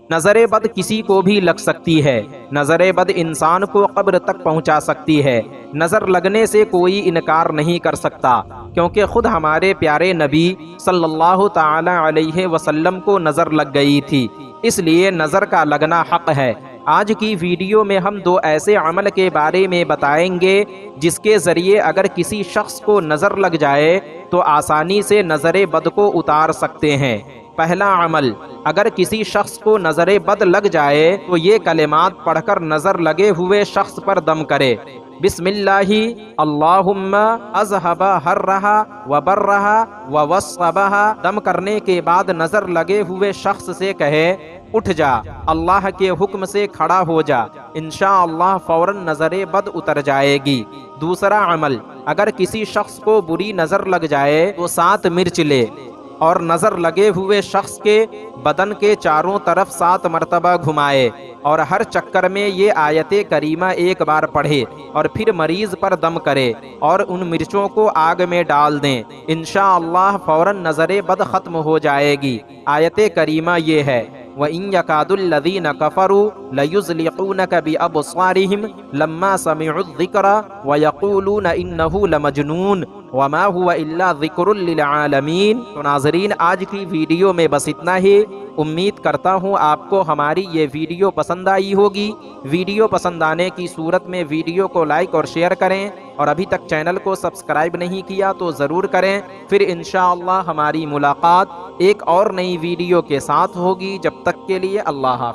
नज़र बद किसी को भी लग सकती है। नज़र बद इंसान को कब्र तक पहुंचा सकती है। नज़र लगने से कोई इनकार नहीं कर सकता, क्योंकि खुद हमारे प्यारे नबी सल्लल्लाहु ताला अलैहि वसल्लम को नज़र लग गई थी, इसलिए नज़र का लगना हक है। आज की वीडियो में हम दो ऐसे अमल के बारे में बताएंगे जिसके ज़रिए अगर किसी शख्स को नज़र लग जाए तो आसानी से नज़र बद को उतार सकते हैं। पहला अमल, अगर किसी शख्स को नज़र बद लग जाए तो ये कलिमात पढ़कर नज़र लगे हुए शख्स पर दम करे। बिस्मिल्लाहि अल्लाहुम्मा अज़हबा हर्रहा व बर्रहा व वस्सबहा। दम करने के बाद नज़र लगे हुए शख्स से कहे, उठ जा, अल्लाह के हुक्म से खड़ा हो जा, इंशाअल्लाह फौरन नज़र बद उतर जाएगी। दूसरा अमल, अगर किसी शख्स को बुरी नज़र लग जाए तो 7 मिर्च ले और नज़र लगे हुए शख्स के बदन के चारों तरफ 7 मरतबा घुमाए और हर चक्कर में ये आयते करीमा एक बार पढ़े और फिर मरीज पर दम करे और उन मिर्चों को आग में डाल दें। इंशाअल्लाह फौरन नज़र बद ख़त्म हो जाएगी। आयते करीमा ये है, व इन यकादुल्लज़ीन कफ़रू लयुज़लिक़ूनक बिअब्सारिहिम लम्मा समिउज़्ज़िक्रा व यक़ूलून इन्नहु लमजनून वमा हुवा इल्ला ज़िक्रुल लिल आलमीन। तो नाज़रीन, आज की वीडियो में बस इतना ही। उम्मीद करता हूँ आपको हमारी ये वीडियो पसंद आई होगी। वीडियो पसंद आने की सूरत में वीडियो को लाइक और शेयर करें और अभी तक चैनल को सब्सक्राइब नहीं किया तो ज़रूर करें। फिर इंशाअल्लाह हमारी मुलाकात एक और नई वीडियो के साथ होगी। जब तक के लिए अल्लाह हाफ़िज़।